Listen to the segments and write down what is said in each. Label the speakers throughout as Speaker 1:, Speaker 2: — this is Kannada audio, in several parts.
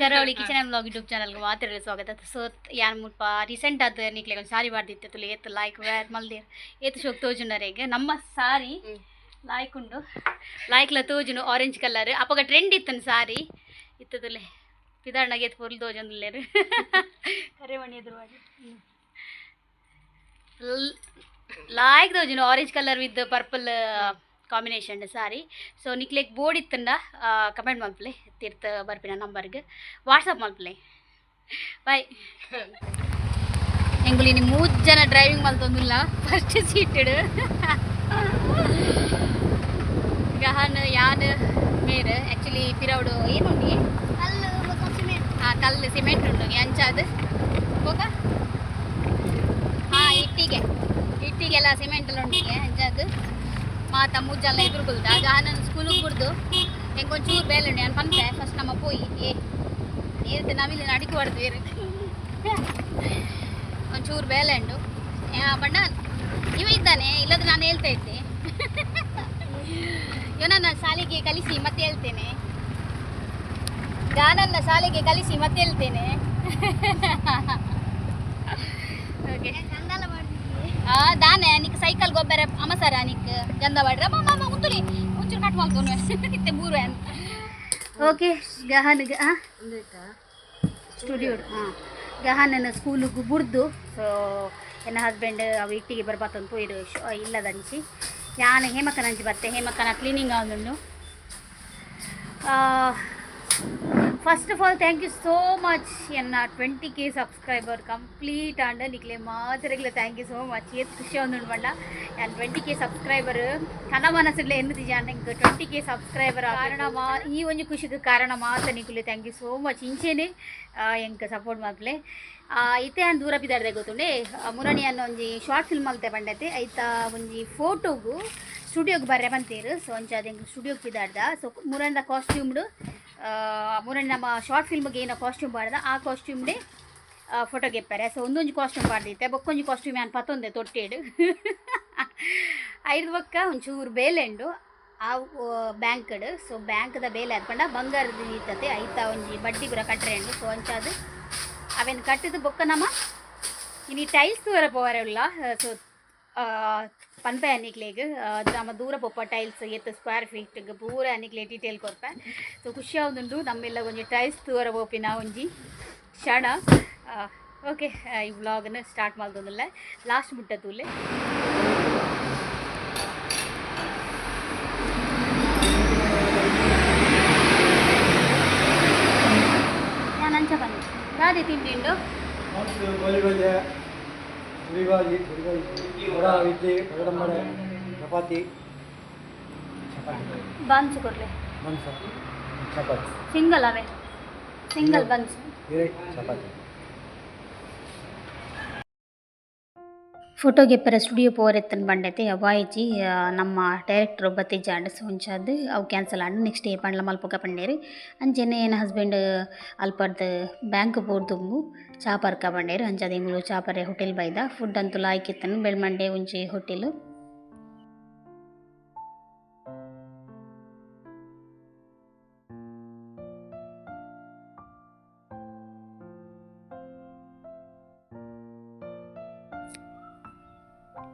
Speaker 1: ಕರಾವಳಿ ಕಿಚನ್ ಅಂಡ್ ವ್ಲಾಗ್ ಯೂಟ್ಯೂಬ್ ಚಾನಲ್ಗೆ ಮಾತಾಡಲು ಸ್ವಾಗತ. ಸೊ ಯಾನ್ ಮುಲ್ಪ ರೀಸೆಂಟ್ ಆದ ನಿಕ್ಲೆ ಒಂದು ಸಾರಿ ಬಾರ್ದಿತ್ತು ತುಳಿ ಏತ್ ಲಾಯ್ಕ್ ವೇರ್ ಮಲ್ದೇರ್ ಏತ್ ಶೋಕ್ ತೋಜುಂಡರೆಗೆ ನಮ್ಮ ಸಾರಿ ಲಾಯ್ಕ್ ಉಂಡು ಲಾಯ್ಕ್ಲ ತೋಜುನು ಆರೆಂಜ್ ಕಲರ್ ಅಪ್ಪಗ ಟ್ರೆಂಡ್ ಇತ್ತನ್ ಸಾರಿ ಇತ್ತು ತುಲೆ ಪಿದಾರ್ನಾಗ ಏತ್ ಪೊರ್ಲು ತೋಜೊಂದುಲ್ಲೇರು ಕರೆಮಣಿ ಎದುರುವಾಡಿ ಲಾಯ್ಕ್ ತೋಜುನು orange colour with purple combination sari. So ನಿಕ್ಲೆಗ್ ಬೋರ್ಡ್ ಇತ್ತಂಡ ಕಮೆಂಟ್ ಮಲ್ಪಲೆ ತೀರ್ಥ ಬರ್ಪಿನ ನಂಬರ್ಗೆ ವಾಟ್ಸಪ್ ಮಲ್ಪಲೆ ಬಾಯ್. ಎಂಗುಲಿ ನೀವು 3 ಜನ ಡ್ರೈವಿಂಗ್ ಮಲ್ತೊಂದಿಲ್ಲ ಫಸ್ಟ್ ಸೀಟೆಡ್ ಗಹನ್ ಯಾನ್ ಮೇರ್ ಆ್ಯಕ್ಚುಲಿ ಪಿರೌಡು ಏನುಂಡಿ ಕಲ್ಲು ಸಿಮೆಂಟ್ ಉಂಡು ಅಂಚಾದ ಹೋಗ ಹಾಂ ಇಟ್ಟಿಗೆಲ್ಲ ಸಿಮೆಂಟಲ್ಲಿ ಉಂಡಿಗೆ ಅಂಚಾದ ಮಾತ 3 ಜನ ಎದುರು ಕುಲ್ದ ನಾನು ಸ್ಕೂಲಿಗೆ ಬಿಡ್ದು ಹೆಂಗೊಂಚೂರು ಬೇಲೆ ನಾನು ಪಂಪೆ ಫಸ್ಟ್ ನಮ್ಮ ಪೋಯಿ ಏರ್ದು ನಾವಿಲ್ಲಿ ನಡಿಕೆ ಹೊಡೆದ್ವಿ ಒಂಚೂರು ಬೇಲೆ ಉಂಡು ಬಣ್ಣ ಇವ ಇದ್ದಾನೆ ಇಲ್ಲದ್ರೆ ನಾನು ಹೇಳ್ತಾ ಇದ್ದೆ ಇವನನ್ನ ಶಾಲೆಗೆ ಕಲಿಸಿ ಮತ್ತೆ ಹೇಳ್ತೇನೆ ಗಾನನ್ನ ಶಾಲೆಗೆ ಕಲಿಸಿ ಮತ್ತೆ ಹೇಳ್ತೇನೆ ಓಕೆ ದಾನೆ ನಿಕ್ ಸೈಕಲ್ ಗೊಬ್ಬರ ಅಮಸರ ನಿಕ್ ಗಂಧ ಬಾಡ್ರ ಮಾಮ ಉಂತುಲಿ ಒಂಚೂರು ಕಟ್ ಮಾಡ್ಕೊಂಡು ಇತ್ತೆ 3 ಓಕೆ ಗಹನ್ ಸ್ಟುಡಿಯೋ ಗಹನನ ಸ್ಕೂಲಿಗೆ ಬಿಡ್ದು ಸೊ ನನ್ನ ಹಸ್ಬೆಂಡ್ ಅವು ಇಟ್ಟಿಗೆ ಬರ್ಬತ್ತಂದು ಪೋಯಿರು ಇಲ್ಲದಂಚಿ ನಾನು ಹೇಮಕ್ಕನಂಚಿ ಬರ್ತೆ ಹೇಮಕ್ಕನ ಕ್ಲೀನಿಂಗ್ ಅವನು. First of all thank you so much ಎನ್ನ 20K ಸಬ್ಸ್ಕ್ರೈಬರ್ ಕಂಪ್ಲೀಟ್ ಆಂಡ ನಿಕ್ಲೆ ಮಾತ್ರಗ್ಲ ಥ್ಯಾಂಕ್ ಯು ಸೋ ಮಚ್ ಏತ್ ಖುಷಿ ಒಂದು ಬಂಡ ನಾನು 20K ಸಬ್ಸ್ಕ್ರೈಬರ್ ಕನ ಮನಸ್ಸಲ್ಲಿ ಎನ್ನುತ್ತಿದ್ದೆ ನಂಗೆ 20K ಸಬ್ಸ್ಕ್ರೈಬರ್ ಕಾರಣ ಈ ಒಂದು ಖುಷಿಗೆ ಕಾರಣ ಮಾತ್ರ ನಿಕ್ಲೆ ಥ್ಯಾಂಕ್ ಯು ಸೋ ಮಚ್ ಇಂಚೆನೆ ಎಂಗೆ ಸಪೋರ್ಟ್ ಮಾಡ್ಲೆ ಇತ್ತೆ ನಾನು ದೂರ ಬಿದ್ದಾಡ್ದೆ ಗೊತ್ತುಂಡೆ ಮುರಣಿ ಅನ್ನೋ ಒಂಜಿ ಶಾರ್ಟ್ ಫಿಲ್ಮ್ ಅಲ್ತೆ ಬಂಡೈತೆ ಐತ ಒಂಜಿ ಫೋಟೋಗು ಸ್ಟುಡಿಯೋಗೆ ಬರ್ರೆ ಬಂತೇರು. ಸೊ ಒಂಚ ಅದು ಹೆಂಗೆ ಸ್ಟುಡಿಯೋಗೆ ಬಿದ್ದಾಡ್ದ ಸೊ ಮುರಣ್ಣ ಕಾಸ್ಟ್ಯೂಮ್ಡು ಮುರಣ್ಣ ನಮ್ಮ ಶಾರ್ಟ್ ಫಿಲ್ಮ್ಗೆ ಏನೋ ಕಾಸ್ಟ್ಯೂಮ್ ಬಾರ್ದ ಆ ಕಾಸ್ಟ್ಯೂಮ್ಡೆ ಫೋಟೋಗೆ ಎಪ್ಪಾರೆ. ಸೊ ಒಂದೊಂದು ಕಾಸ್ಟ್ಯೂಮ್ ಬಾರ್ದಿತ್ತೆ ಬೊಕ್ಕೊಂಜಿ ಕಾಸ್ಟ್ಯೂಮ್ ನಾನು ಪತ್ತೊಂದೆ ತೊಟ್ಟೇಡು ಐದು ಬೊಕ್ಕ ಒಂಚೂರು ಬೇಲೆ ಉಂಡು ಆ ಬ್ಯಾಂಕ್ಡ್. ಸೊ ಬ್ಯಾಂಕ್ದ ಬೇಲೆ ಹಾಕೊಂಡ ಬಂಗಾರದ ಇತ್ತತೆ ಐತ ಒಂಜಿ ಬಡ್ಡಿ ಪೂರ ಕಟ್ರೆ ಉಂಡು. ಸೊ ಒಂಚಾದ ಅವೇನು ಕಟ್ಟಿದ್ದು ಬೊಕ್ಕ ನಮ್ಮ ಇನ್ನು ಟೈಲ್ಸ್ ದೂರ ಪೋವರಲ್ಲ. ಸೊ ಪನ್ಪೆ ಅನ್ನಿಕ್ಲೆಗ್ ನಮ್ಮ ದೂರ ಪೊಪ್ಪ ಟೈಲ್ಸ್ ಎತ್ತು ಸ್ಕ್ವೇರ್ ಫೀಟ್ಗೆ ಪೂರ ಅನ್ನಿಕ್ಲೆ ಡೀಟೇಲ್ ಕೊಡ್ಪೆ. ಸೊ ಖುಷಿ ಆಗುದುಂಡು ನಮ್ಮೆಲ್ಲ ಒಂಜಿ ಟೈಲ್ಸ್ ದೂರ ಪೋಪಿನ ಒಂಜಿ ಕ್ಷಣ. ಓಕೆ ಈ ವ್ಲಾಗನ್ನು ಸ್ಟಾರ್ಟ್ ಮಾಡ್ದೊಂದಿಲ್ಲ ಲಾಸ್ಟ್ ಮುಟ್ಟತೂಲೆ ನಾನು ಅಂಚ ಬಂದು ಯಾವ್ದು ತಿಂಡಿಂಡು
Speaker 2: ಚಪಾತಿ
Speaker 1: ಬನ್ಸ್ ಕೊಡ್ಲೆ ಸಿಂಗಲ್ ಅವೇ ಸಿಂಗಲ್ ಬನ್ಸ್
Speaker 2: ಚಪಾತಿ.
Speaker 1: ಫೋಟೋಗೆ ಪರ ಸ್ಟುಡಿಯೋ ಪೋರೆತ್ತನ್ ಬಂಡೈತೆ ಅವಾಯಿಜಿ ನಮ್ಮ ಡೈರೆಕ್ಟರ್ ಬತ್ತಿಜ್ಜ ಆಂಡ್ ಸೊಂಚಾದ ಅವು ಕ್ಯಾನ್ಸಲ್ ಆಂಡ್ ನೆಕ್ಸ್ಟ್ ಪಂಡ್ಲ ಮಲ್ಪೊಗ ಪಂಡೇರು ಅಂಚೆನೆ ಏನ ಹಸ್ಬೆಂಡ್ ಅಲ್ಪರ್ದು ಬ್ಯಾಂಕ್ ಪೋರ್ದುಂಬು ಚಾಪರ್ಕ ಬಂಡೇರು ಅಂಚದ ಇಂಗ್ಳು ಚಾಪರೆ ಹೋಟೆಲ್ ಬೈದ ಫುಡ್ ಅಂತೂ ಲಾಯ್ಕಿತ್ತನು ಬೆಳ್ಮಂಡೆ ಒಂಜಿ ಹೋಟೆಲ್.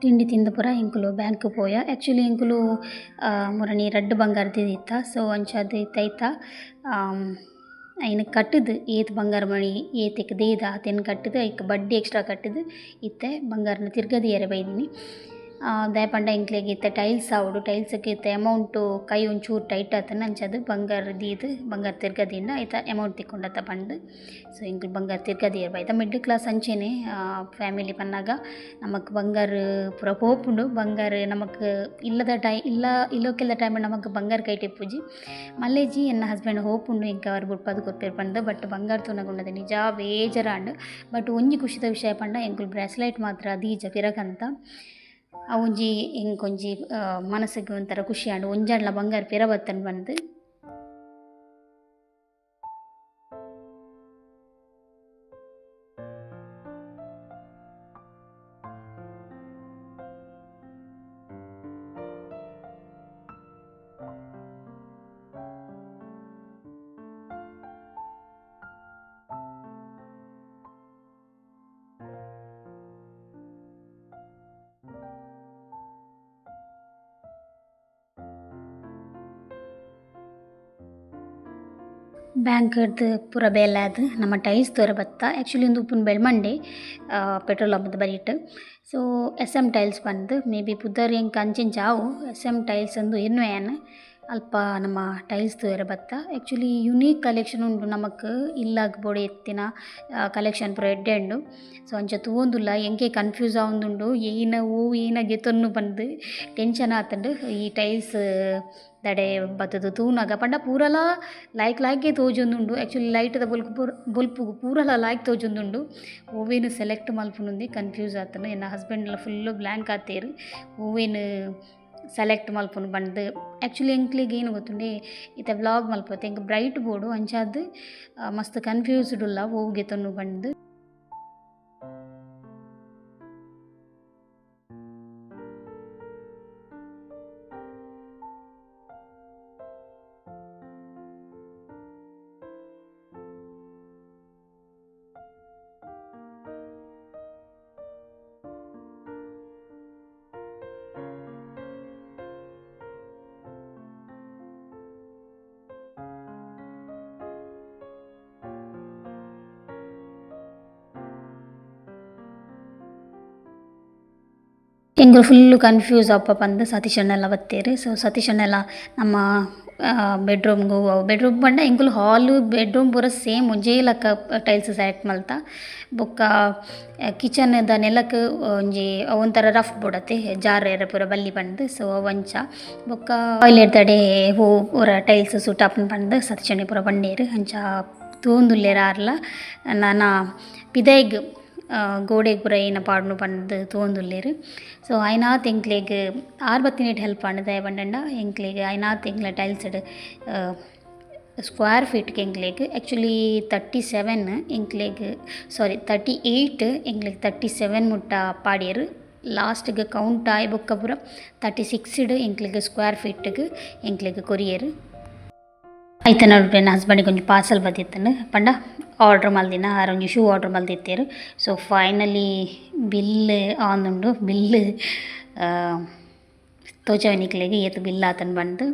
Speaker 1: ತಿಂಡಿ ತಿಂದ ಪುರ ಎಂಕುಲು ಬ್ಯಾಂಕ್ ಪೋಯ ಆ್ಯಕ್ಚುಲಿ ಎಂಕುಲು ಮುರಣಿ ರಡ್ಡು ಬಂಗಾರದ್ದು ಇತ್ತ. ಸೊ ಅಂಚಾದ ಇತ್ತೈತ ಐನ ಕಟ್ಟದು ಏತ್ ಬಂಗಾರ ಮಣಿ ಏತಿಕ್ ದೇದ ಆತೇನು ಕಟ್ಟದು ಐಕ್ ಬಡ್ಡಿ ಎಕ್ಸ್ಟ್ರಾ ಕಟ್ಟದು ಇತ್ತೆ ಬಂಗಾರನ ತಿರ್ಗದಿ ಎರೆ ಬೈದಿನಿ ದಯಪಂಡ ಇಂಕ್ಲೆಗೆ ಇತ್ತೆ ಟೈಲ್ಸ್ ಆವಡು ಟೈಲ್ಸ್ಗೆ ಇತ್ತೆ ಅಮೌಂಟು ಕೈ ಒಂಚೂರು ಟೈಟ್ ಆತನ ಅಂಚದು ಬಂಗಾರ ದೀದು ಬಂಗಾರ ತಿರ್ಗದಿಂದ ಐತ ಅಮೌಂಟ್ ತಿಕ್ಕೊಂಡತ್ತ ಪಂಡು. ಸೊ ಇಂಕ್ಲು ಬಂಗಾರ ತಿರ್ಗದಿ ಎರೆ ಬೈದ ಮಿಡ್ಲ್ ಕ್ಲಾಸ್ ಅಂಚೆನೆ ಫ್ಯಾಮಿಲಿ ಪನ್ನಾಗ ನಮಕ್ ಬಂಗಾರ ಪೂರ ಪೋಪುಂಡು ಬಂಗಾರ ನಮಕ್ ಇಲ್ಲದ ಇಲ್ಲೋಕೆಲ್ಲ ಟೈಮ್ ನಮಕ್ ಬಂಗಾರ ಕೈ ಟಿಪ್ಪುಜಿ ಮಲ್ಲೇಜಿ ಎನ್ನ ಹಸ್ಬೆಂಡ್ ಹೋಪುಂಡು ಇಂಕ ಅವ್ರು ಬುಡ್ಪದು ಗೊತ್ತಿರ್ ಪಂಡ ಬಟ್ ಬಂಗಾರ ತುನಗುಂಡದ ನಿಜ ಬೇಜಾರಾಂಡ್. ಬಟ್ ಒಂಜಿ ಖುಷಿದ ವಿಷಯ ಪಂಡ ಎಂಕುಲು ಬ್ರಾಸ್ಲೈಟ್ ಮಾತ್ರ ದೀಜ ಪಿರಗಂತ ಅವುಂಜಿ ಇಂಕೊಂಜಿ ಮನಸ್ಸಿಗೆ ಒಂಥರ ಖುಷಿ ಆಂಡು ಒಂಜಾಡ್ಲ ಬಂಗಾರ ಪಿರ ಬತ್ತನ್ ಬಂದು ಬ್ಯಾಂಕ್‌ದ ಪೂರ ಬೇಲೆ ಆದ್ ನಮ ಟೈಲ್ಸ್ ತೂವರೆ ಬತ್ತ. ಆ್ಯಕ್ಚುಲಿ ಉಂದು ಉಪ್ಪುನ ಬೆಳ್ಮಂಡೆ ಪೆಟ್ರೋಲ್ ಪಂಪ್‌ದ ಬರಿಟ್. So SM. ಟೈಲ್ಸ್ ಪಂದ್ ಮೇ ಬಿ ಪುದರ್ ಎಂಕ್ ಅಂಚೆಂಚ ಆವು ಎಸ್.ಎಮ್. ಟೈಲ್ಸ್ ಅಂದು ಎನ್ನುವೆನ್ ಅಲ್ಪ ನಮ ಟೈಲ್ಸ್ ತೂವರೆ ಬತ್ತ. ಆ್ಯಕ್ಚುಲಿ ಯುನೀಕ್ ಕಲೆಕ್ಷನ್ ಉಂಡು ನಮಕ್ ಇಲ್ಲಾಗ್ ಬೋಡೆ ಎತ್ತಿನ ಕಲೆಕ್ಷನ್ ಪೂರ ಎಡ್ಡೆ ಉಂಡು. ಸೊ ಅಂಚ ತೂವೊಂದುಲ್ಲ ಎಂಕೆ ಕನ್ಫ್ಯೂಸ್ ಆವೊಂದುಂಡು ಏನ ಏನ ಗೆತೊನ್ನು ಪಂದ್ ಟೆನ್ಷನ್ ಆತುಂಡು ಈ ಟೈಲ್ಸ್ ದಡೆ ಬತ್ತುದು ತೂನಗ ಪಂಡ ಪೂರಲ ಲಾಯ್ಕ್ ತೋಜೊಂದುಂಡು. ಆ್ಯಕ್ಚುಲಿ ಲೈಟ್‌ದ ಬೊಲ್ಪುಗು ಪೂರಲ ಲಾಯ್ಕ್ ತೋಜೊಂದುಂಡು. ಓವೇನು ಸೆಲೆಕ್ಟ್ ಮಲ್ಪುನುಂದೆ ಕನ್ಫ್ಯೂಸ್ ಆತುಂಡು. ಎನ್ನ ಹಸ್ಬೆಂಡ್‌ಲ ಫುಲ್ಲು ಬ್ಲ್ಯಾಂಕ್ ಆತೆರ್ ಓವೇನು ಸೆಲೆಕ್ಟ್ ಮಲ್ಪುನು ಪಂದ್. ಆ್ಯಕ್ಚುಲಿ ಎಂಕ್ಲೆಗ್ ಏನು ಗೊತ್ತುಂಡೆ ಇತ್ತೆ ವ್ಲಾಗ್ ಮಲ್ಪೊತೆ ಎಂಕ್ ಬ್ರೈಟ್ ಬೋರ್ಡು ಅಂಚಾದ್ ಮಸ್ತ್ ಕನ್ಫ್ಯೂಸ್ಡ್ ಉಲ್ಲ ಓವು ಗೆತೊನ್ನು ಪಂದ್. ಎಂಕುಲು ಫುಲ್ಲು ಕನ್ಫ್ಯೂಸ್ ಆಪ ಪಂದ್ ಸತೀಶ್ ಅಣ್ಣೆಲ ಬತ್ತೇರ್. ಸೊ ಸತೀಶ್ ಅಣ್ಣೆಲ ನಮ್ಮ ಬೆಡ್ರೂಮ್‌ಗು ಬೆಡ್ರೂಮ್ ಪಂಡ ಎಂಕುಲು ಹಾಲು ಬೆಡ್ರೂಮ್ ಪೂರ ಸೇಮ್ ಒಂಜೇ ಲಕ ಟೈಲ್ಸ್ ಸೆಲೆಕ್ಟ್ ಮಲ್ತ. ಬೊಕ್ಕ ಕಿಚನ್‌ದ ನೆಲಕ್ ಒಂಜಿ ಒಂಥರ ರಫ್ ಬೋಡತೆ ಜಾರೆರೆ ಪೂರ ಬಲ್ಲಿ ಪಂದ್. ಸೊ ಅವಂಚ ಬೊಕ್ಕ ಟಾಯ್ಲೆಟ್ ದಡೆ ಪೂರ ಟೈಲ್ಸ್ ಸೂಟ್ ಆಪುಂಡು ಪಂದ್ ಸತೀಶ್ ಅಣ್ಣೆ ಪೂರ ಪಂಡೇರ್. ಅಂಚ ತೂವೊಂದುಲ್ಲೆರ್ ಆರ್ಲ ನಾನ ಪಿದಯ್ಗ್ ಗೋಡೆಗ್ ಪೂರ ಏನ ಪಾಡ್ನು ಪಂದ್ ತೂವೊಂದುಲ್ಲೆರ್. ಸೊ ಐನಾತ್ ಎಂಕ್ಲೆಗ್ ಆರ್ ಬತ್ತಿನೇಟ್ ಹೆಲ್ಪ್ ಆಂಡ್ ದಾಯೆ ಪಂಡಂಡ ಎಂಕ್ಲೆಗ್ ಐನಾತ್ ಎಂಕ್ಲೆ ಟೈಲ್ಸ್‌ಡ್ ಸ್ಕ್ವೇರ್ ಫೀಟ್‌ಗೆ ಎಂಕ್ಲೆಗ್ ಆ್ಯಕ್ಚುಲಿ 37 ಎಂಕ್ಲೆಗ್ 38 ಎಂಕ್ಲೆಗ್ 37 ಮುಟ್ಟ ಪಾಡ್ಯೆರ್. ಲಾಸ್ಟ್‌ಗ್ ಕೌಂಟ್ ಆಯ್ ಬೊಕ್ಕ ಪೂರ 36ಡ್ ಎಂಕ್ಲೆಗ್ ಸ್ಕ್ವೇರ್ ಫೀಟ್‌ಗ್ ಎಂಕ್ಲೆಗ್ ಕೊರಿಯರ್. ಐತ ನಡುಟೆ ಎನ್ನ ಹಸ್ಬೆಂಡಿಗೆ ಒಂಜಿ ಪಾರ್ಸಲ್ ಬತ್ತಿತ್ತಂಡ್ ಪಂಡ ಆರ್ಡ್ರ್ ಮಲ್ದಿನ ಒಂಜಿ ಶೂ ಆರ್ಡ್ರ್ ಮಲ್ದಿತ್ತೆರ್. ಸೊ ಫೈನಲಿ ಬಿಲ್ ಆಂದುಂಡು. ಬಿಲ್ ತೋಜಾವೆನಿಕ್ಲೆಗ್ ಏತ್ ಬಿಲ್ ಆತಂಡ್ ಪಂದ್.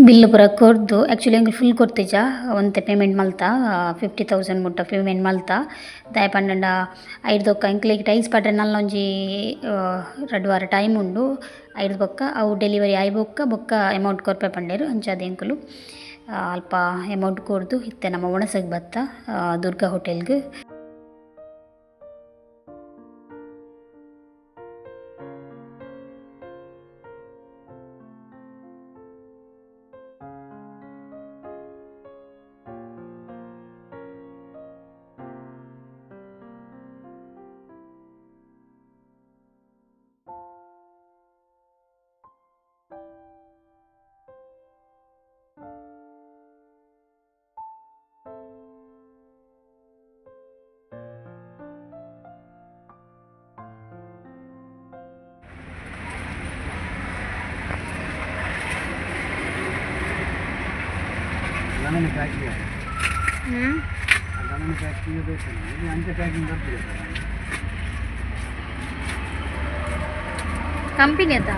Speaker 1: ಬಿಲ್ ಪೂರ ಕೊರ್ದು ಆ್ಯಕ್ಚುಲಿ ಎಂಕುಲು ಫುಲ್ ಕೊರ್ತಿಜ ಒಂತೆ ಪೇಮೆಂಟ್ ಮಲ್ತ 50,000 ಮುಟ್ಟ ಪೇಮೆಂಟ್ ಮಲ್ತ ದಾಯೆ ಪಂಡಂಡ ಐಡ್ದೊಕ್ಕ ಎಂಕ್ಲೆಗ್ ಟೈಲ್ಸ್ ಪಾಡ್ರೆ ನಲ್ಲ ಒಂಜಿ 2 ವಾರ ಟೈಮ್ ಉಂಡು. ಐಡ್ದು ಬೊಕ್ಕ ಅವು ಡೆಲಿವರಿ ಆಯ್ ಬೊಕ್ಕ ಅಮೌಂಟ್ ಕೊರ್ಪೆ ಪಂಡೇರ್. ಅಂಚಾದ್ ಎಂಕುಲು ಅಲ್ಪ ಅಮೌಂಟ್ ಕೊರ್ದು ಇತ್ತೆ ನಮ್ಮ ಒಣಸಗ್ ಬತ್ತ ದುರ್ಗಾ ಹೋಟೆಲ್‌ಗ್.
Speaker 2: ಗಣನೆ ಪ್ಯಾಕಿಂಗ್ ಗಣನೆ ಪ್ಯಾಕಿಂಗ್ ಬೇಕು ಇದು ಅಂಚೆ ಪ್ಯಾಕಿಂಗ್ ಬರ್ತದೆ
Speaker 1: ಕಂಪನಿ ಅದ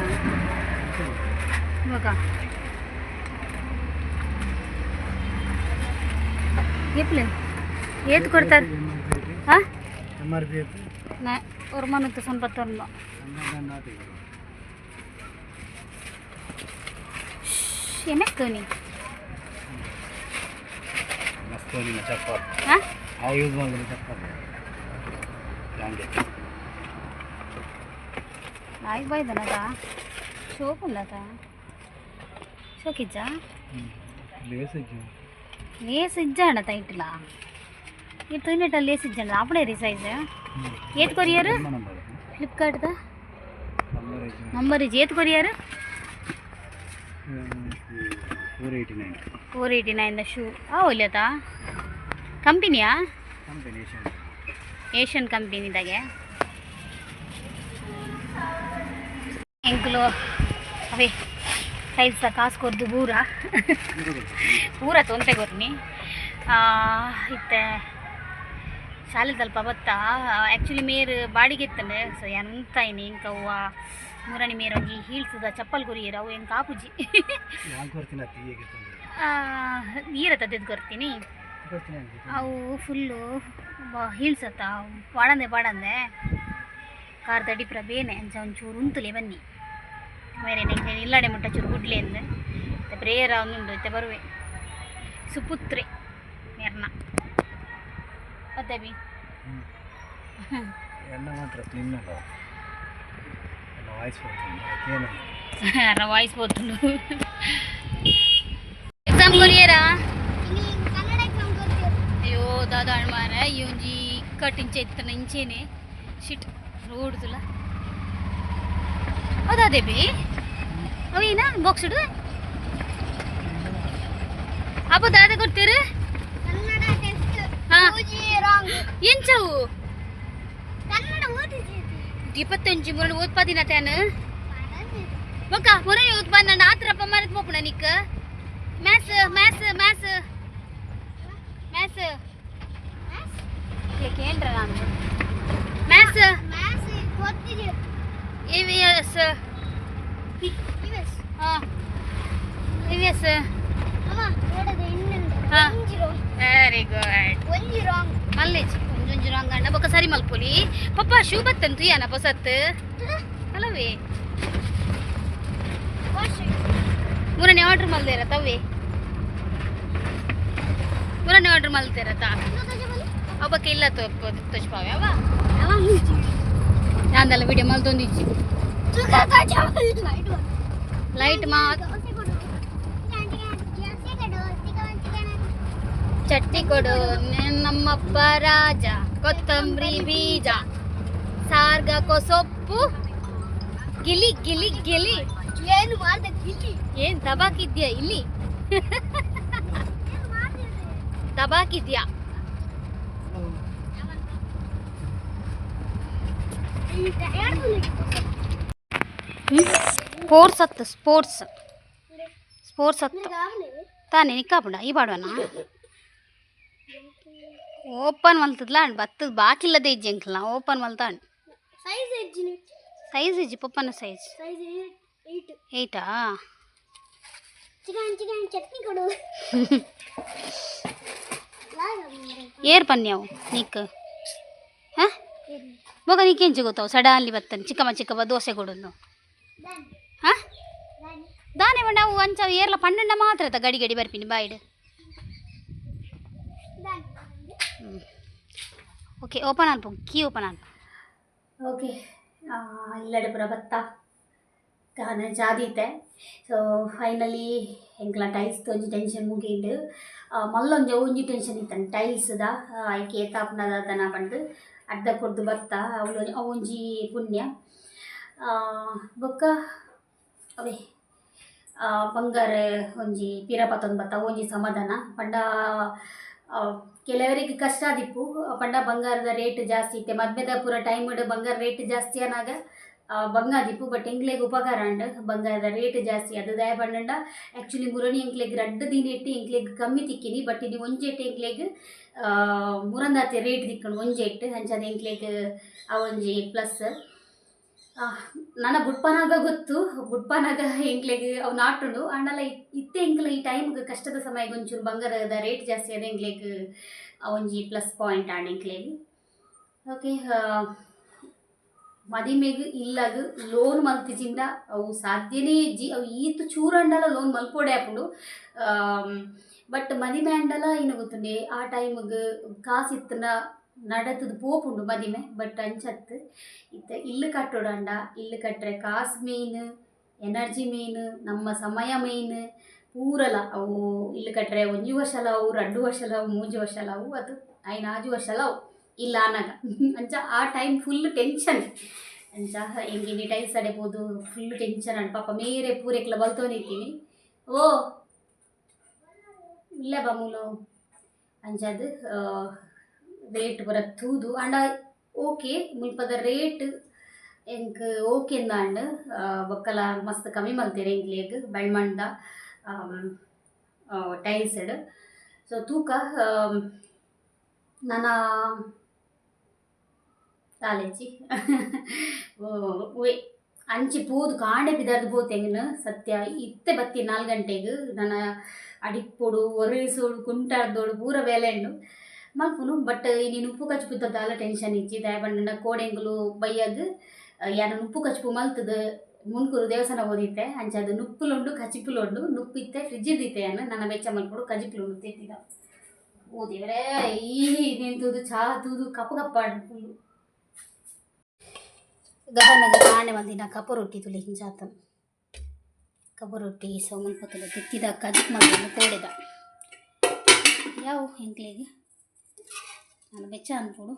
Speaker 1: ಇವಾಗ ಏಪ್ಲೆ ಏತ್ ಕೊಡ್ತಾರೆ ಹಾಂ
Speaker 2: MRP
Speaker 1: ನಾ வருமானத்து ಸಂಪತ್ತೊಂದು ಏನಕ್ಕೆ ನೀ
Speaker 2: ಮಸ್ತ್ ಚಪ್ಪಲ್
Speaker 1: ಹಾಂ
Speaker 2: ಆ ಯೂಸ್ ಮಾಡಿದ್ರೆ ಚಪ್ಪಲ್ ಹಂಗೆ
Speaker 1: ನಾಯಿಗೆ ಬೈದನದ ಶೋಕುಂಡದ ಶೋಕಿಜ್ಜ ಲೇಸ್ ಇಜ್ಜಾಣ ತೈಟ್ಲ ಇದು ತಿನ್ನಟ ಲೇಸ್ ಇಜ್ಜಾಣ ಅಪ್ಪಡೇ ರೀ ಸೈಜ್ ಏತ್ ಕೊರಿಯರ್ ಫ್ಲಿಪ್ಕಾರ್ಟ್ದ ನಂಬರ್ ಇಜ್ಜಿ ಏತ್ ಕೊರಿಯರ್ 489 ಶೂ ಒಲ್ಯತಾ ಕಂಪನಿಯಾ ಏಷ್ಯನ್ ಕಂಪನಿದಾಗೆ ಎಂಕುಲು ಅವೇ ಟೈಲ್ಸ್ ಕಾಸು ಕೊರ್ದು ಪೂರ ತೊಂತೆ ಕೊರ್ನಿ ಇತ್ತೆ ಶಾಲೆ ಸ್ವಲ್ಪ ಬತ್ತ ಆ್ಯಕ್ಚುಲಿ ಮೇರ್ ಬಾಡಿಗೆ ಇತ್ತಂಡೆ ಸೊ ಯಾನು ಉಂತಾಯಿನಿ ಇಂಕ ಅವ್ವ ಮೂರನೇ ಮೇರ್ ಒಂಜಿ ಹೀಲ್ಸ್ದ ಚಪ್ಪಲ್ ಕೊರಿಯರ ಅವು ಹೆಂಗೆ ಕಾಪುಜಿ ನೀರ ತದ್ದದು ಕೊರ್ತೀನಿ ಅವು ಫುಲ್ಲು ಹೀಲ್ಸ್ ಅತ್ತ ಪಾಡಂದೆ ಕಾರ್ ತಡಿಪ್ರ ಬೇನೆ ಅಂಚ ಒಂಚೂರು ಉಂತುಲೆ ಬನ್ನಿ ಬೇರೆ ನೆಂಗೆ ಇಲ್ಲಾಡೆ ಮುಟ್ಟ ಚೂರು ಗುಡ್ಲೆ ಅಂದೆ ಪ್ರೇಯರ ಒಂದುಂಡು ಇತ್ತೆ ಬರುವೆ ಸುಪುತ್ರೆ ಮೇರ್ನ ಮತ್ತೆ ಬಿ ವಾಯ್ಸ್ పోతుండు ಎಕ್ಸಾಮ್ ಕೊರಿಯರಾ ಅಯ್ಯೋ ದಾದಾ ಅಣ್ಮಾರ ಈ ಒಂಜಿ ಇಕ್ಕಟ್ಟಿಂಚೆ ಇತ್ತನ ಇಂಚೇನೆ ಶಿಟ್ ರೋಡ್ ತುಲ ಅದೇ ಬಿ ಅವೇನಾ ಬಾಕ್ಸ್ ಇಡು ಅಪ್ಪ ದಾದ ಕೊಡ್ತೀರಿ ಎಂಚವು 25 ಮೂರನೇ ಓದ್ಪಾದಿನ ತೇನು ಮಕ್ಕ ಮೂರನೇ ಓದ್ಪಾದ ನಾನು ಆ ಥರ ಮರತ್ ಮೋಪಣ ನಿಕ್ಕ ಮ್ಯಾಥ್ಸ್ ಮ್ಯಾಥ್ಸ್ ಮ್ಯಾಥ್ಸ್ ಮ್ಯಾಥ್ಸ್ ಕೇಳ್ರ ನಾನು ಮ್ಯಾಥ್ಸ್ ಇ ಎಸ್ ಹಾಂ ಇ ಎಸ್ ವೆರಿ ಗುಡ್ ಮಲ್ಲೇಜ್ ಒಂಜೊಂಜು ರಾಂಗ್ ಅಣ್ಣ ಬೊಕ್ಕ ಸರಿ ಮಲ್ಪೊಲಿ ಪಪ್ಪ ಶೂ ಬತ್ತಂತು ಯಾನ ಹೊಸತ್ ಅಲ್ಲವೇ ಮೂರನೇ ಆರ್ಡ್ರ್ ಮಲ್ದೇರ ತವೇ ಮೂರನೇ ಆರ್ಡ್ರ್ ಮಲ್ತೇರ ತಾ ಅವಕ್ಕೆ ಇಲ್ಲ ತೋಚ್ಪಾವೆ ಅವ ನಾಂದಲ್ಲ ವಿಡಿಯೋ ಮಲ್ತೊಂದಿಚ್ಚಿ ಲೈಟ್ ಮಾ ಚಟ್ನಿ ಕೊಡು ನಮ್ಮಪ್ಪ ರಾಜ ಕೊತ್ತಂಬರಿ ಬೀಜ ಸಾರ್ಗಕೋ ಸೊಪ್ಪು ಗಿಲಿ ಗಿಲಿ ಗಿಲಿ ಏನು ಮಾಡ್ದೆ ಗಿಲಿ ಏನ್ ದಬಾಕಿದ್ಯಾ ಇಲ್ಲಿ ದಬಾಕಿದ್ಯಾ ಸ್ಪೋರ್ಟ್ಸ್ ಹತ್ತು ತಾನೇ ನಿಕ್ಕಾಪುಂಡ ಈ ಬಾಡವನ ಓಪನ್ ಮಲ್ತದ್ಲ ಅಂಡ್ ಬತ್ತದ ಬಾಕಿಲ್ಲದೆ ಇಜ್ಜಿ ಅಂಕಲ್ನ ಓಪನ್ ಮಲ್ತ ಅಂಡ್ ಸೈಜ್ ಇಜ್ಜಿ ಪಪ್ಪನ ಸೈಜ್ 8
Speaker 3: ಚಟ್ನಿ ಕೊಡು
Speaker 1: ಏರ್ ಪನ್ಯಾವು ನೀಕ್ ಹಾಂ ಮಗ ನೀಕೆಂಚು ಗೊತ್ತಾವು ಸಡನ್ಲಿ ಬತ್ತಾನೆ ಚಿಕ್ಕಮ್ಮ ದೋಸೆ ಕೊಡೋದು ಹಾಂ ದಾನೆ ಬಣ್ಣ ಅವು ಅಂಚ ಏರ್ಲ ಪನ್ನೆಂಡ ಮಾತ್ರ ಆಯ್ತಾ ಗಡಿ ಬರ್ಪಿನಿ ಬಾಯ್ಡ್ ಓಕೆ ಓಪನ್ ಅಲ್ಪ ಕೀ ಓಪನ್ ಅಲ್ಪ ಓಕೆ ಇಲ್ಲಡೆ ಪುರ ಬತ್ತ ಕಾನ ಜಾದೀತೆ ಸೊ ಫೈನಲಿ ಎಂಕ್ಲ ಟೈಲ್ಸ್ ಒಂಜಿ ಟೆನ್ಷನ್ ಮುಗಿಂಡು ಮಲ್ಲೊಂಜಿ ಒಂಜಿ ಟೆನ್ಷನ್ ಇತ್ತಂಡು ಟೈಲ್ಸ್ದ ಐಕೆ ಏತಾಪುನದನ ಪಂಡು ಅಡ್ಡ ಕೊಡ್ದು ಬರ್ತಾ ಅವೊಂಜಿ ಪುಣ್ಯ ಬೊಕ್ಕ ಅವೇ ಬಂಗಾರ ಒಂಜಿ ಪಿರಪತ್ತೊಂದು ಬತ್ತ ಒಂಜಿ ಸಮಾಧಾನ ಪಂಡ ಕೆಲವರಿಗೆ ಕಷ್ಟ ಆದಿಪ್ಪು ಪಂಡ ಬಂಗಾರದ ರೇಟ್ ಜಾಸ್ತಿ ಇತ್ತೆ ಮದ್ಮೆದ ಪೂರ ಟೈಮ್ ಬಂಗಾರ ರೇಟ್ ಜಾಸ್ತಿ ಅನ್ನಾಗ ಬಂಗಾದಿಪ್ಪು ಬಟ್ ಎಂಕ್ಲೆಗ್ ಉಪಕಾರ ಅಂಡ್ ಬಂಗಾರದ ರೇಟ್ ಜಾಸ್ತಿ ಅದು ದಯ ಪಂಡ ಆ್ಯಕ್ಚುಲಿ ಮುರಣಿ ಎಂಕ್ಲೆಗ್ ರಡ್ಡು ದಿನ ಇಟ್ಟು ಎಂಕ್ಲೆಗ್ ಕಮ್ಮಿ ತಿಕ್ಕಿನಿ ಬಟ್ ಇದು ಒಂಜೆಟ್ಟು ಎಂಕ್ಲೆಗ್ ಮುರಂದಾತಿ ರೇಟ್ ತಿಕ್ಕಂಡು ಒಂಜೆಟ್ಟು ಹಂಚದ ಎಂಕ್ಲೆಗ್ ಆ ಒಂಜಿ ಪ್ಲಸ್ ನನ್ನ ಬುಡ್ಪನಾಗ ಗೊತ್ತು ಬುಡ್ಪನಾಗ ಎಂಕ್ಲೆಗ್ ಅವು ನಾಟುಂಡು ಅಂಡಲ್ಲ ಇತ್ತೆ ಎಂಕ್ಲ ಈ ಟೈಮ್ಗೆ ಕಷ್ಟದ ಸಮಯಕ್ಕೆ ಒಂಚೂರು ಬಂಗಾರದ ರೇಟ್ ಜಾಸ್ತಿ ಅದ ಎಂಕ್ಲೆಗ್ ಒಂಜಿ ಪ್ಲಸ್ ಪಾಯಿಂಟ್ ಆಂಡ್ ಎಂಕ್ಲೆಗ್ ಓಕೆ ಮದಿಮೆಗ್ ಇಲ್ಲಾಗ ಲೋನ್ ಮಲ್ತಿಜಿಂದ ಅವು ಸಾಧ್ಯನೇ ಇಜ್ಜಿ ಅವು ಈತು ಚೂರಂಡಲ ಲೋನ್ ಮಲ್ಪೋಡೆ ಹಾಕೊಂಡು ಬಟ್ ಮದಿಮೆ ಅಂಡಲ ಏನು ಗೊತ್ತುಂಡೆ ಆ ಟೈಮ್ಗೆ ಕಾಸಿತ್ತನ ನಡತದ ಪೋಪುಂಡು ಮದಿಮೆ ಬಟ್ ಅಂಚತ್ತು ಇತ್ತ ಇಲ್ಲು ಕಟ್ಟೋಡಂಡ ಇಲ್ಲು ಕಟ್ಟರೆ ಕಾಸು ಮೇಯ್ನ್ ಎನರ್ಜಿ ಮೇಯ್ನ್ ನಮ್ಮ ಸಮಯ ಮೇಯ್ನ್ ಪೂರಲ ಅವು ಇಲ್ಲು ಕಟ್ಟರೆ 1 ವರ್ಷಲ ಅವು 2 ವರ್ಷಲ ಅವು 3 ವರ್ಷಲ ಅವು ಅದು 5 ವರ್ಷಲ ಅವು ಇಲ್ಲ ಅನ್ನಾಗ ಅಂಚ ಆ ಟೈಮ್ ಫುಲ್ ಟೆನ್ಷನ್ ಅಂಚ ಹೆಂಗೆ ಟೈಲ್ಸ್ ಅಡೆಬೋದು ಫುಲ್ ಟೆನ್ಷನ್ ಅಂಡ್ ಪಾಪ ಮೇರೆ ಪೂರೆಕ್ಲ ಬಲ್ತೋನಿರ್ತೀನಿ ಓ ಇಲ್ಲ ಬಮೂಲು ಅಂಚದು ರೇಟ್ ಬರತ್ತೂದು ಅಂಡ ಓಕೆ ಮುಲ್ಪದ ರೇಟ್ ಎಂಕ್ ಓಕೆಂದ ಅಂಡ್ ಬೊಕ್ಕಲ ಮಸ್ತ್ ಕಮ್ಮಿ ಮಲ್ತೆರ್ ಎಂಕ್ಲೆಗ್ ಬೆಳ್ಮಂಡ ಟೈಲ್ಸ್ಡ್ ಸೊ ತೂಕ ನನ್ನ ತಾಲೇಜಿ ಉವೆ ಅಂಚಿ ಪೂದು ಕಾಂಡೆ ಬಿದಾರ್ದು ಪೋತೆಂಗನು ಸತ್ಯ ಇತ್ತೆ ಬತ್ತಿ 4 ಗಂಟೆಗೆ ನನ್ನ ಅಡಿಪ್ಪೊಡು ಒರೆಸೋಡು ಕುಂಟಾಡ್ದೋಡು ಪೂರ ಬೇಲೆಂಡು ಮಲ್ಪುನು ಬಟ್ ನೀನು ಉಪ್ಪು ಕಚ್ಪುತ್ತದಾಲ ಟೆನ್ಷನ್ ಇಜ್ಜಿ ದಯಪಂಡ ಕೋಡೆಂಗುಲು ಬೈಯದು ಯಾನ ಉಪ್ಪು ಕಚ್ಪು ಮಲ್ತದು ಮುನ್ಕೂರು ದೇವಸ್ಥಾನ ಓದಿತ್ತೆ ಅಂಚದು ನುಪ್ಪುಲುಂಡು ಕಚಿಪುಲುಂಡು ನುಪ್ಪಿತ್ತೆ ಫ್ರಿಜ್ ಇದ್ದಿತ್ತೆ ಅನ್ನ ನನ್ನ ಬೆಚ್ಚ ಮಲ್ಪೊಡು ಕಜಿಪುಲುಂಡು ತೆತ್ತಿದ ಓದಿವ್ರೆ ಈ ನಿಂತುದು ಚಾ ತೂದು ಕಪ್ಪು ಕಪ್ಪಾಡು ಫುಲ್ಲು ಗಹನಗ ಕಾಣೆ ಮಲ್ದಿನ ಕಪ್ಪು ರೊಟ್ಟಿ ತುಳಿ ಹಿಂಚಾತನು ಕಬ್ಬು ರೊಟ್ಟಿ ಸೋಮನ್ ಕೊತ್ತಲು ತೆತ್ತಿದ ಕಜಿಪ್ ಮಲ್ದನ್ನು ಕೋಡೆದ ಯಾವ ಹೆಂಕ್ಲೆಗೆ ನಾನು ಬೆಚ್ಚ ಅನ್ಕೊಡು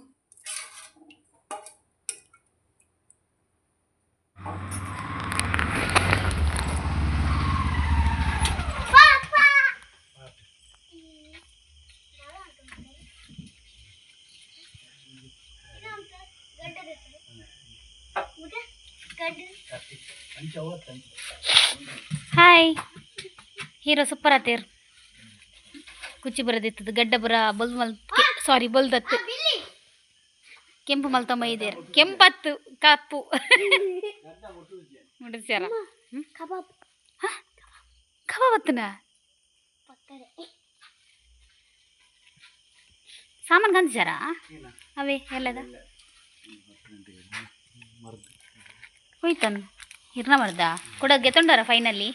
Speaker 1: ಹಾಯ್ ಹೀರೋ ಸೂಪರ್ ಆತೇರ್ ಕುಚ್ಚಿ ಬರದಿತ್ತದು ಗಡ್ಡ ಬರ ಬಲ್ ಮಲ್ ಸಾರಿ ಬಲ್ದತ್ತು ಕೆಂಪು ಮಲ್ತಮ್ಮ ಇದೇರ್ ಕೆಂಪತ್ತು ಕಪ್ಪು ಮುಡಿಸ್ಯಾರ ಕಬಾಬತ್ತನ ಸಾಮಾನು ಗಂಧಿಸಾರ ಅವೇ ಎಲ್ಲದ ಹೋಯ್ತನು ಹಿರ್ನ ಮಾಡ್ದ ಕೂಡ ಗೆತ್ತೊಂಡಾರ ಫೈನಲ್ಲಿ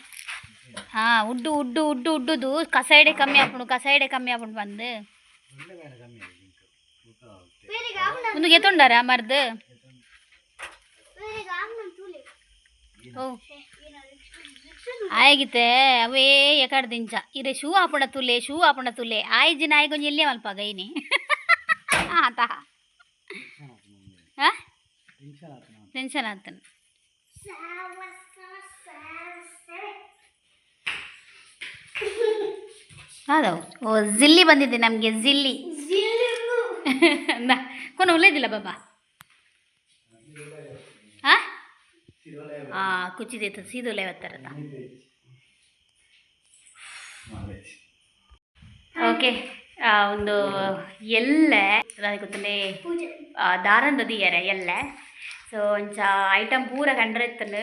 Speaker 1: ಹಾಂ ಉಡ್ಡು ಉಡ್ಡು ಉಡ್ಡು ಉಡ್ಡುದು ಕಸೈಡೆ ಕಮ್ಮಿ ಆಪುಂಡು ಬಂದು ಒಂದು ಗೆತ್ತೊಂಡಾರ ಮರ್ದು ಓ ಆಯ್ಗಿತ್ತೆ ಅವೇ ಎಕಡ್ ದಿಂಚ ಇರೆ ಶೂ ಆಪುಂಡ ತುಲೆ ಆಯ್ಜಿನ ಆಯ್ಗೊಂದು ಎಲ್ಲೇ ಮಲ್ಪ ಗೈನಿ ಆತ ಹಾಂ ಟೆನ್ಷನ್ ಆಗ್ತಾನೆ ಹೌದೌದು ಓ ಜಿಲ್ಲಿ ಬಂದಿದೆ ನಮಗೆ ಜಿಲ್ಲಿ ಕೊನೆ ಒಳ್ಳೇದಿಲ್ಲ ಬಾಬಾ ಹಾಂ ಕುಚ್ಚಿದೈತು ಸೀದೊಲೆ ಬರ್ತಾರಲ್ಲ ಓಕೆ ಒಂದು ಎಲ್ಲೆ ಗೊತ್ತಲೇ ದಾರಂದ ದಿಯರೆ ಎಲ್ಲೆ ಸೊ ಒಂಚ ಐಟಮ್ ಪೂರ ಕಂಡ್ರೆತ್ತನು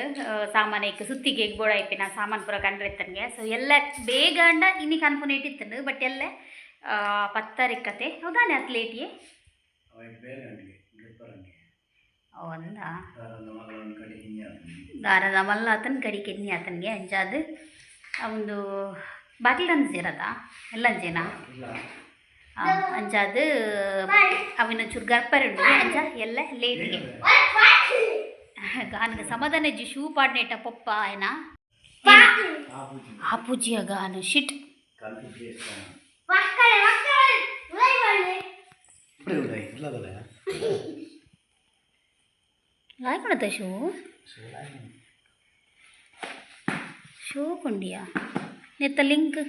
Speaker 1: ಸಾಮಾನಕ್ಕೆ ಸುತ್ತಿಗೆ ಬೋಡ ಐಪಿನ ಸಾಮಾನು ಪೂರ ಕಂಡ್ರೆತ್ತನ್ಗೆ ಸೊ ಎಲ್ಲ ಬೇಗ ಅಂಡ ಇನ್ನಿಗೆ ಅನ್ಪುನ ಇಟ್ಟಿತ್ತನು ಬಟ್ ಎಲ್ಲ ಪತ್ತರಿಕ್ಕತೆ ಹೌದಾನೆ ಅತ್ಲೇಟಿಗೆ ಒಂದ ದಾರದ ಮಲ್ಲ ಆತನ ಕಡಿ ಕೆನ್ನಿ ಆತನಿಗೆ ಅಂಚಾದು ಒಂದು ಬಾಗಿಲು ಅಂಜಿರದ ಎಲ್ಲ ಅಂಜೇನ ಅಂಚಾದು ಅವನ ಚೂರು ಗರ್ಪರುಂಡು ಅಂಚ ಎಲ್ಲ ಲೇಟಿಗೆ ಗಾನಗ ಸಮಾಧಾನ ಇಜ್ಜಿ ಶೂ ಪಾಡ್ನೇಟ ಪೊಪ್ಪ ಏನ ಆಪುಜಿಯ ಗಾನ ಶಿಟ್ ಲಾಯ್ಕೊಳತ್ತ ಶೂ ಕೊಂಡಿಯಾ ನೆತ್ತ ಲಿಂಕ್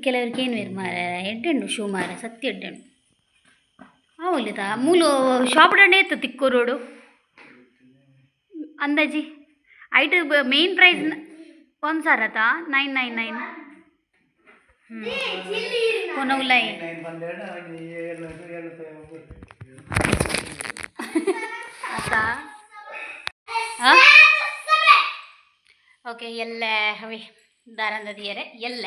Speaker 1: ಕೆಲವ್ರಿಗೆ ಏನು ಬೇರು ಮಾರ ಎಡ್ಡೆಂಡು ಶೂ ಮಾರ ಸತ್ಯ ಎಡ್ಡೆಂಡು ಅವಲ್ಲಿದ ಮೂಲು ಶಾಪ್ ಡಣ್ಣೆ ಇತ್ತು ತಿಕ್ಕೋ ರೋಡು ಅಂದಾಜಿ ಐಟ್ ಮೇನ್ ಪ್ರೈಸ್ 1,000 999 ಕೊನೌಲೈ ಓಕೆ ಎಲ್ಲ ಅವೇ ದಾರಂದ ದಿಯರೆ ಎಲ್ಲ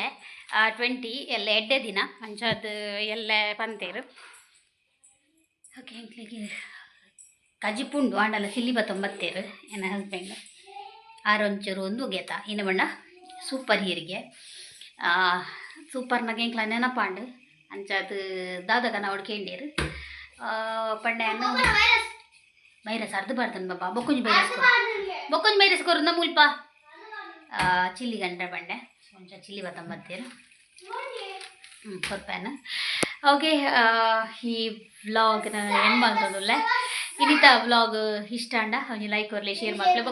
Speaker 1: 20 ಎಲ್ಲ ಎಡ್ಡೆ ದಿನ ಅಂಚದು ಎಲ್ಲ ಪಂತೇರು ಓಕೆ ಎಂಕ್ಲಿಗೆ ಕಜಿಪುಂಡು ಆಂಡಲ ಸಿಲ್ಲಿ ಬತ್ತೊಂಬತ್ತೇರು ನನ್ನ ಹಸ್ಬೆಂಡ್ ಆರೊಂಚೂರು ಒಂದು ಗೆತ ಇನ್ನು ಬಣ್ಣ ಸೂಪರ್ ಹೀರಿಗೆ ಸೂಪರ್ನಾಗ ಎಂಕ್ಲ ನೆನಪಾಂಡು ಅಂಚದು ದಾದಗನ ಹೊಡ್ಕೇಂಡೇರು ಪಂಡೆಯನ್ನು ಬೈರಸ್ ಅರ್ಧ ಬಾರ್ದನ್ ಬಾಬಾ ಬೊಕ್ಕುಂಜಿ ಬೈರಸ್ ಕೊರು ನಮ್ಮಲ್ಪ ಚಿಲ್ಲಿ ಗಂಟೆ ಬಂಡೆ ಕೊಂಚ ಚಿಲ್ಲಿ ಬತ್ತಂಬತ್ತೇರು ಕೊರ್ಪೇನ ಓಕೆ ಈ ವ್ಲಾಗ್ನ ಎಂಡ್ ಮಾಡ್ತದಲ್ಲ ಇನ್ನಿತ ವ್ಲಾಗ್ ಇಷ್ಟ ಅಂಡ ಲೈಕ್ ಕೊರ್ಲಿ ಶೇರ್ ಮಾಡ್ಲಿ